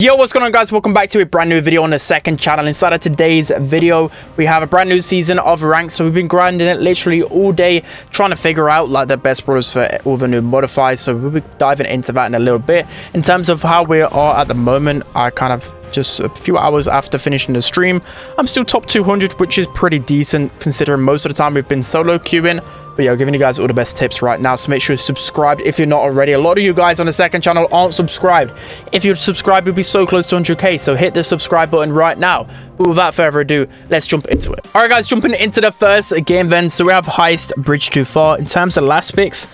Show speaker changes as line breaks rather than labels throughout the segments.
Yo, what's going on, guys? Welcome back to a brand new video on the second channel. Inside of today's video, we have a brand new season of rank. So we've been grinding it literally all day, trying to figure out like the best brawlers for all the new modifiers. So we'll be diving into that in a little bit. In terms of how we are at the moment, I kind of just a few hours after finishing the stream, I'm still top 200, which is pretty decent considering most of the time we've been solo queuing. But yeah, giving you guys all the best tips right now, so make sure you're subscribed if you're not already. A lot of you guys on the second channel aren't subscribed. If you'd subscribe, you'd be so close to 100k, so hit the subscribe button right now. But without further ado, let's jump into it. All right, guys, jumping into the first game then. So we have Heist, Bridge Too Far. In terms of last picks,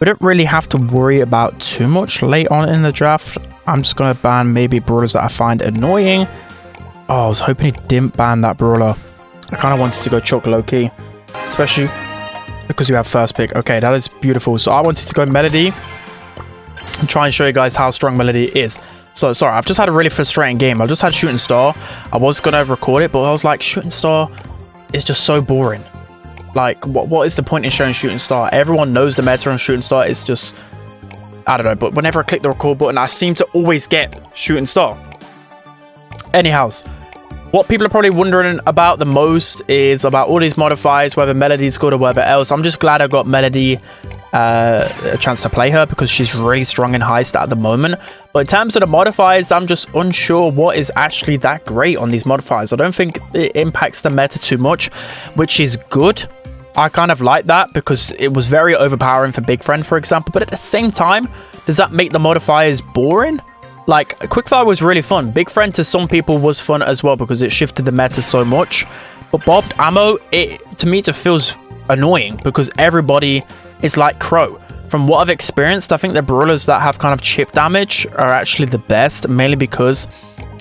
we don't really have to worry about too much late on in the draft. I'm just going to ban maybe brawlers that I find annoying. Oh, I was hoping he didn't ban that brawler. I kind of wanted to go Chuck low-key, especially because you have first pick. Okay, that is beautiful. So I wanted to go Melody and try and show you guys how strong Melody is. So sorry, I've just had a really frustrating game. I just had Shooting Star. I was gonna record it, but I was like, Shooting Star is just so boring. Like, what is the point in showing Shooting Star? Everyone knows the meta on Shooting Star. It's just, I don't know. But whenever I click the record button, I seem to always get Shooting Star. Anyhow, what people are probably wondering about the most is about all these modifiers, whether Melody's good or whatever else. I'm just glad I got Melody a chance to play her because she's really strong in Heist at the moment. But in terms of the modifiers, I'm just unsure what is actually that great on these modifiers. I don't think it impacts the meta too much, which is good. I kind of like that because it was very overpowering for Big Friend, for example. But at the same time, does that make the modifiers boring? Like, Quickfire was really fun. Big Friend to some people was fun as well because it shifted the meta so much. But Bobbed Ammo, to me, it just feels annoying because everybody is like Crow. From what I've experienced, I think the brawlers that have kind of chip damage are actually the best, mainly because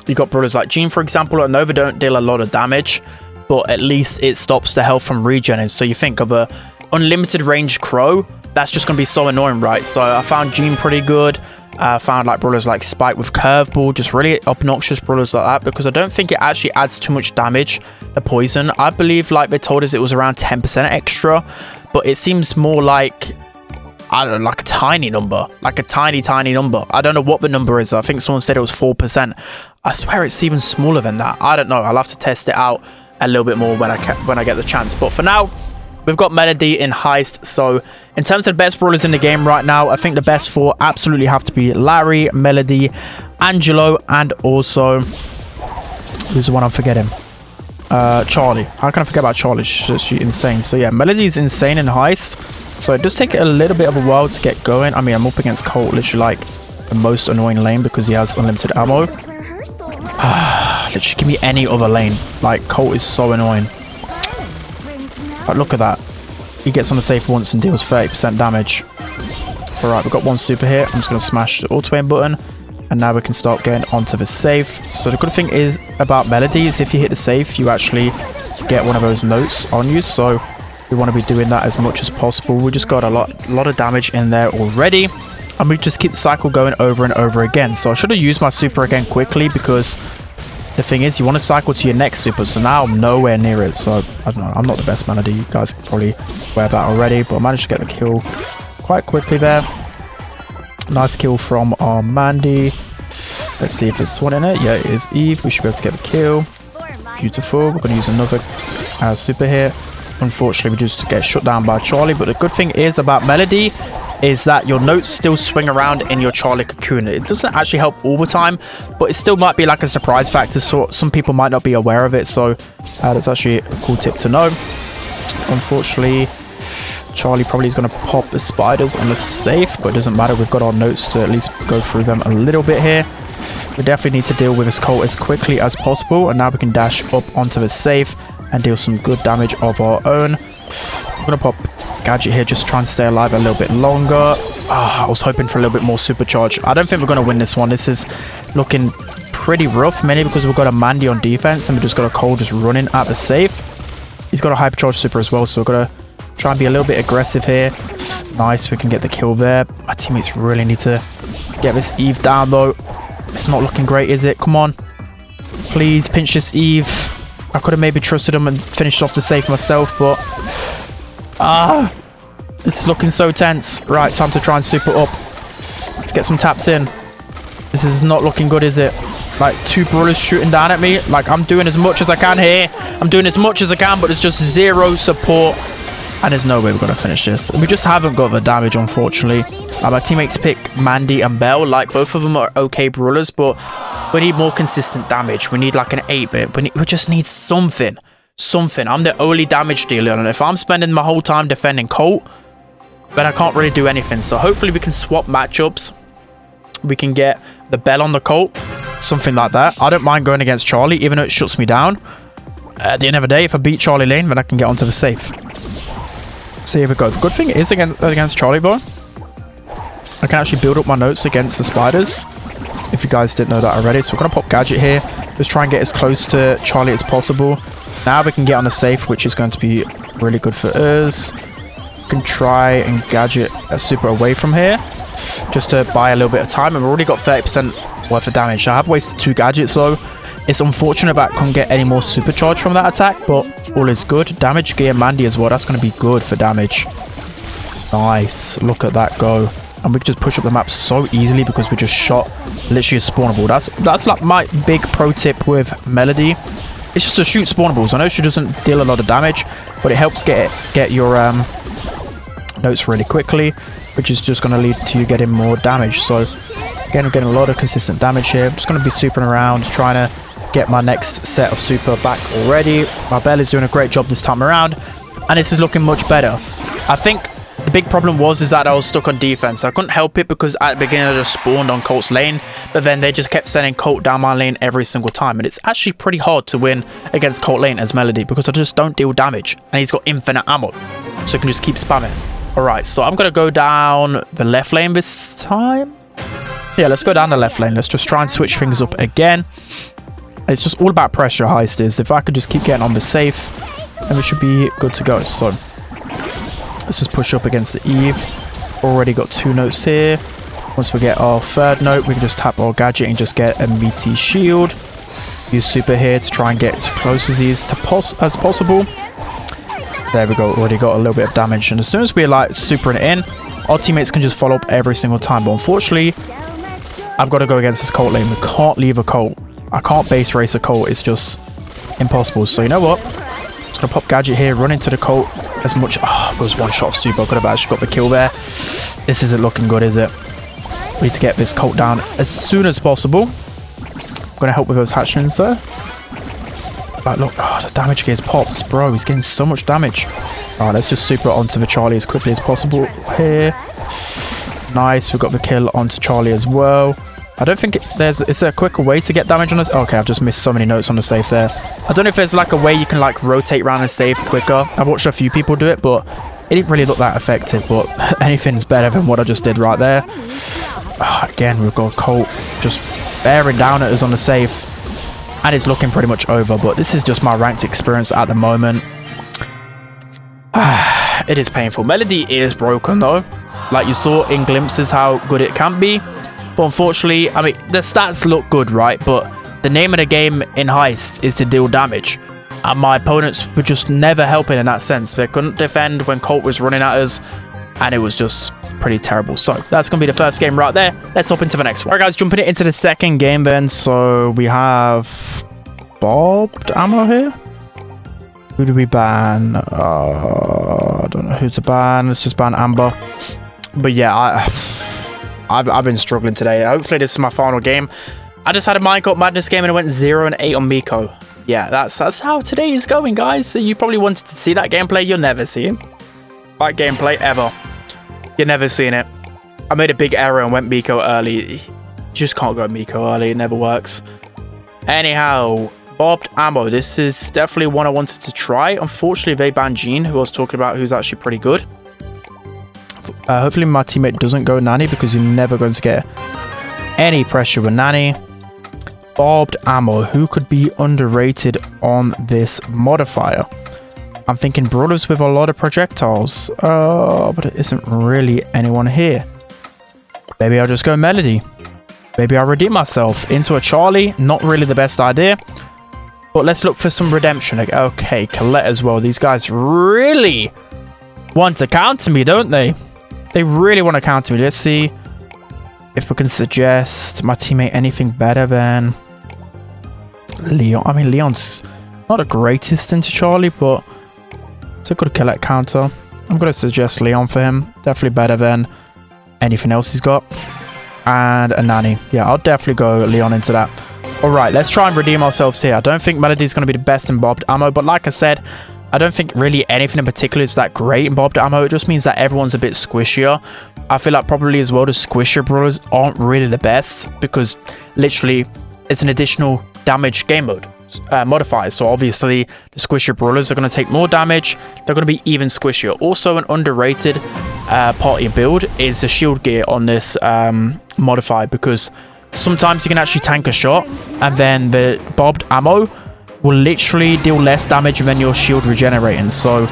you got brawlers like Gene, for example. I know they don't deal a lot of damage, but at least it stops the health from regenerating. So you think of a unlimited range Crow, that's just going to be so annoying, right? So I found Gene pretty good. I found like brawlers like Spike with Curveball, just really obnoxious brawlers like that, because I don't think it actually adds too much damage, the poison. I believe like they told us it was around 10% extra, but it seems more like, I don't know, like a tiny number, like a tiny number. I don't know what the number is. I think someone said it was 4%. I swear it's even smaller than that. I don't know. I'll have to test it out a little bit more when I get the chance. But for now, we've got Melody in Heist. So in terms of the best brawlers in the game right now, I think the best four absolutely have to be Larry, Melody, Angelo, and also, who's the one I'm forgetting? Charlie. How can I forget about Charlie? She's insane. So yeah, Melody's insane in Heist. So it does take a little bit of a while to get going. I mean, I'm up against Colt, literally like the most annoying lane because he has unlimited ammo. Literally give me any other lane. Like, Colt is so annoying. But look at that. He gets on the safe once and deals 30% damage. Alright, we've got one super here. I'm just going to smash the auto aim button. And now we can start getting onto the safe. So the good thing is about Melody is if you hit the safe, you actually get one of those notes on you. So we want to be doing that as much as possible. We just got a lot of damage in there already. And we just keep the cycle going over and over again. So I should have used my super again quickly because the thing is, you want to cycle to your next super, so now I'm nowhere near it. So, I don't know, I'm not the best Melody. You guys can probably wear that already, but I managed to get the kill quite quickly there. Nice kill from our Mandy. Let's see if there's one in it. Yeah, it is Eve. We should be able to get the kill. Beautiful. We're going to use another super here. Unfortunately, we just get shut down by Charlie, but the good thing is about Melody is that your notes still swing around in your Charlie cocoon. It doesn't actually help all the time, but it still might be like a surprise factor, so some people might not be aware of it. So that's actually a cool tip to know. Unfortunately, Charlie probably is going to pop the spiders on the safe, but it doesn't matter. We've got our notes to at least go through them a little bit here. We definitely need to deal with this Colt as quickly as possible, and now we can dash up onto the safe and deal some good damage of our own. I'm going to pop Gadget here, just try and stay alive a little bit longer. I was hoping for a little bit more supercharge. I don't think we're going to win this one. This is looking pretty rough, mainly because we've got a Mandy on defense and we've just got a Cole just running at the safe. He's got a hypercharge super as well, so we're going to try and be a little bit aggressive here. Nice, we can get the kill there. My teammates really need to get this Eve down though. It's not looking great, is it? Come on. Please pinch this Eve. I could have maybe trusted him and finished off the safe myself, but this is looking so tense. Right, time to try and super up. Let's get some taps in. This is not looking good, is it? like 2 brawlers shooting down at me. Like, I'm doing as much as I can here. I'm doing as much as I can, but there's just 0 support. And there's no way we're going to finish this. We just haven't got the damage, unfortunately. My teammates pick Mandy and Belle. Like, both of them are okay brawlers, but we need more consistent damage. We need like an 8-bit. We just need something. Something. I'm the only damage dealer. And if I'm spending my whole time defending Colt, then I can't really do anything. So hopefully we can swap matchups. We can get the Belle on the Colt. Something like that. I don't mind going against Charlie, even though it shuts me down. At the end of the day, if I beat Charlie lane, then I can get onto the safe. So here we go. The good thing is against Charlie, though, I can actually build up my notes against the spiders. If you guys didn't know that already. So we're going to pop Gadget here. Just try and get as close to Charlie as possible. Now we can get on the safe, which is going to be really good for us. We can try and Gadget a super away from here, just to buy a little bit of time. And we've already got 30% worth of damage. I have wasted 2 gadgets, though. It's unfortunate that I couldn't get any more supercharge from that attack, but all is good. Damage gear Mandy as well. That's going to be good for damage. Nice. Look at that go. And we can just push up the map so easily because we just shot literally a spawnable. That's like my big pro tip with Melody. It's just to shoot spawnables. I know she doesn't deal a lot of damage, but it helps get your notes really quickly, which is just going to lead to you getting more damage. So again, we're getting a lot of consistent damage here. I'm just going to be supering around, trying to get my next set of super back already. My Belle is doing a great job this time around, and this is looking much better. I think the big problem is that I was stuck on defense. I couldn't help it because at the beginning I just spawned on Colt's lane, but then they just kept sending Colt down my lane every single time, and it's actually pretty hard to win against Colt lane as Melody because I just don't deal damage, and he's got infinite ammo, so you can just keep spamming. Alright, so I'm going to go down the left lane this time. Yeah, let's go down the left lane. Let's just try and switch things up again. It's just all about pressure, Heist is. If I could just keep getting on the safe, then we should be good to go. So let's just push up against the Eve. Already got 2 notes here. Once we get our 3rd note, we can just tap our gadget and just get a meaty shield. Use super here to try and get as close as these as possible. There we go. Already got a little bit of damage. And as soon as we're like supering it in, our teammates can just follow up every single time. But unfortunately, I've got to go against this Colt lane. We can't leave a Colt. I can't base race a Colt. It's just impossible. So you know what? Just going to pop gadget here, run into the Colt as much. Oh, it was 1 shot of super. I could have actually got the kill there. This isn't looking good, is it? We need to get this Colt down as soon as possible. I'm going to help with those hatchlings there. Like, look, oh, the damage gear's popped, bro. He's getting so much damage. Alright, let's just super onto the Charlie as quickly as possible here. Nice, we've got the kill onto Charlie as well. I don't think is there a quicker way to get damage on this? Okay, I've just missed so many notes on the safe there. I don't know if there's like a way you can like rotate around the safe quicker. I've watched a few people do it, but it didn't really look that effective. But anything's better than what I just did right there. Oh, again, we've got Colt just bearing down at us on the safe. And it's looking pretty much over, but this is just my ranked experience at the moment. It is painful. Melody is broken though. Like you saw in glimpses how good it can be. But unfortunately, I mean, the stats look good, right? But the name of the game in Heist is to deal damage. And my opponents were just never helping in that sense. They couldn't defend when Colt was running at us. And it was just pretty terrible. So that's going to be the first game right there. Let's hop into the next one. All right, guys, jumping into the second game then. So we have bobbed ammo here. Who do we ban? I don't know who to ban. Let's just ban Amber. But yeah, I've been struggling today. Hopefully this is my final game. I just had a Minecraft Madness game and it went 0-8 on Miko. Yeah, that's how today is going, guys. So you probably wanted to see that gameplay. You'll never see it. That gameplay ever. You're never seeing it. I made a big error and went Miko early. You just can't go Miko early. It never works. Anyhow, bobbed ammo. This is definitely one I wanted to try. Unfortunately, they banned Jean, who I was talking about, who's actually pretty good. Hopefully my teammate doesn't go Nanny because you're never going to get any pressure with Nanny. Bobbed ammo. Who could be underrated on this modifier? I'm thinking brawlers with a lot of projectiles. But it isn't really anyone here. Maybe I'll just go Melody. Maybe I'll redeem myself into a Charlie. Not really the best idea. But let's look for some redemption. Okay, Colette as well. These guys really want to counter me, don't they? They really want to counter me. Let's see if we can suggest my teammate anything better than Leon. I mean, Leon's not the greatest into Charlie, but it's a good collect counter. I'm going to suggest Leon for him. Definitely better than anything else he's got. And a nanny. Yeah, I'll definitely go Leon into that. Alright, let's try and redeem ourselves here. I don't think Melody is going to be the best in bobbed ammo, but like I said, I don't think really anything in particular is that great in bobbed ammo. It just means that everyone's a bit squishier. I feel like probably as well the squishier brawlers aren't really the best because literally it's an additional damage game mode modifier. So obviously the squishier brawlers are going to take more damage. They're going to be even squishier. Also an underrated party build is the shield gear on this modifier, because sometimes you can actually tank a shot and then the bobbed ammo will literally deal less damage than your shield regenerating. So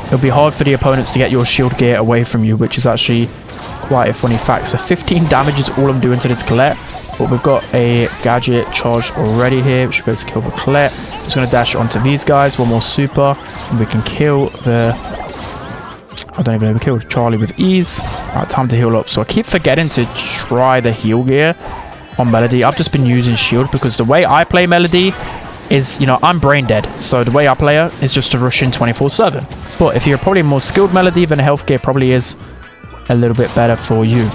it'll be hard for the opponents to get your shield gear away from you, which is actually quite a funny fact. So 15 damage is all I'm doing to this Colette, but we've got a gadget charged already here. We should be able to kill the Colette. Just going to dash onto these guys. One more super and we can kill the... I don't even know if we killed Charlie with ease. Alright, time to heal up. So I keep forgetting to try the heal gear on Melody. I've just been using shield because the way I play Melody is, you know, I'm brain dead. So the way I play her is just to rush in 24/7. But if you're probably more skilled Melody, then health gear probably is a little bit better for you.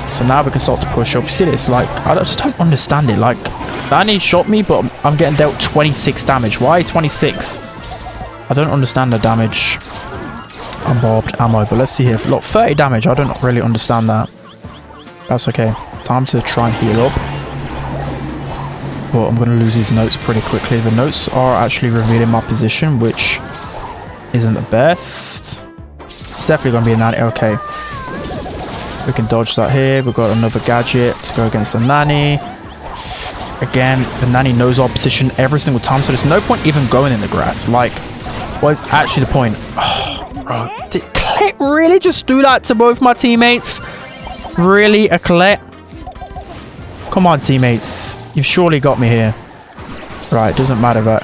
So now we can start to push up. You see this? Like, I just don't understand it. Like, Danny shot me, but I'm getting dealt 26 damage. Why 26? I don't understand the damage on bobbed ammo. But let's see here. Look, 30 damage. I don't really understand that. That's okay. Time to try and heal up. But I'm going to lose these notes pretty quickly. The notes are actually revealing my position, which isn't the best. It's definitely going to be a nanny. Okay. We can dodge that here. We've got another gadget to go against the nanny. Again, the nanny knows our position every single time, so there's no point even going in the grass. Like, what is actually the point? Oh, bro. Did Colette really just do that to both my teammates? Really? A Colette? Come on, teammates. You've surely got me here. Right, it doesn't matter that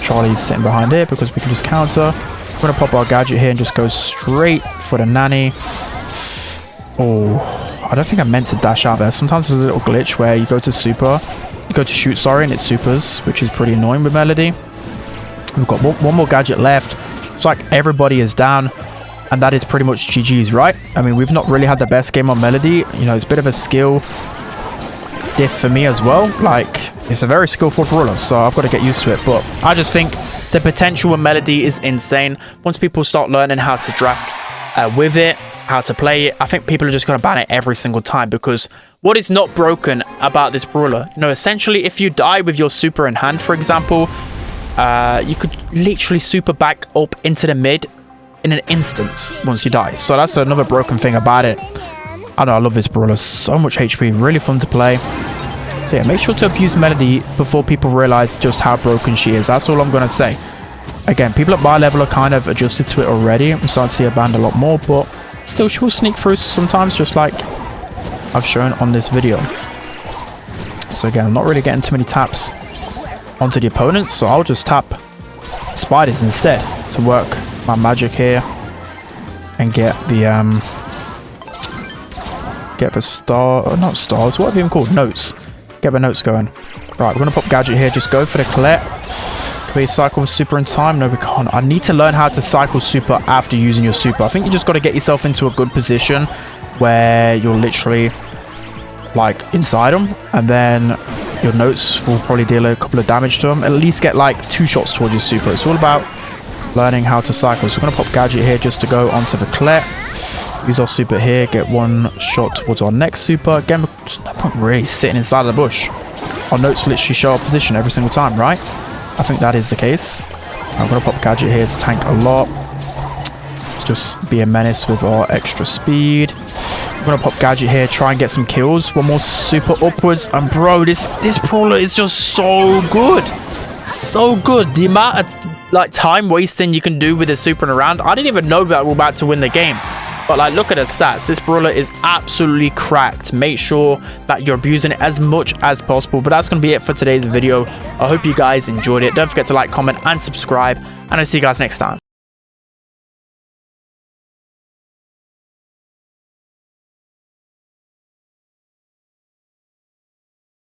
Charlie's sitting behind here because we can just counter. We're going to pop our gadget here and just go straight for the nanny. Oh, I don't think I meant to dash out there. Sometimes there's a little glitch where you go to super, you go to shoot, sorry, and it supers, which is pretty annoying with Melody. We've got one more gadget left. It's like everybody is down, and that is pretty much GG's, right? I mean, we've not really had the best game on Melody. You know, it's a bit of a skill diff for me as well. Like, it's a very skillful brawler, so I've got to get used to it. But I just think the potential with Melody is insane. Once people start learning how to draft with it, how to play it, I think people are just going to ban it every single time, because what is not broken about this brawler? You know, essentially, if you die with your super in hand, for example, you could literally super back up into the mid in an instant once you die. So that's another broken thing about it. I know, I love this brawler. So much HP, really fun to play. So yeah, make sure to abuse Melody before people realize just how broken she is. That's all I'm going to say. Again, people at my level are kind of adjusted to it already. I'm starting to see her banned a lot more, but still, she will sneak through sometimes, just like I've shown on this video. So again, I'm not really getting too many taps onto the opponent, so I'll just tap spiders instead to work my magic here and get the star, not stars, what are they even called? Notes. Get the notes going. Right, we're going to pop gadget here. Just go for the Colette. Can we cycle the super in time? No, we can't. I need to learn how to cycle super after using your super. I think you just got to get yourself into a good position where you're literally like inside them, and then your notes will probably deal a couple of damage to them. At least get like 2 shots towards your super. It's all about learning how to cycle. So we're going to pop gadget here just to go onto the Colette. Use our super here, get 1 shot towards our next super. Again, there's no point really sitting inside of the bush. Our notes literally show our position every single time, right? I think that is the case. I'm going to pop gadget here to tank a lot. Let's just be a menace with our extra speed. I'm going to pop gadget here, try and get some kills. 1 more super upwards. And bro, this brawler is just so good. So good. The amount of like time wasting you can do with a super in a round. I didn't even know that we're about to win the game. But like, look at the stats. This brawler is absolutely cracked. Make sure that you're abusing it as much as possible. But that's going to be it for today's video. I hope you guys enjoyed it. Don't forget to like, comment, and subscribe. And I'll see you guys next time.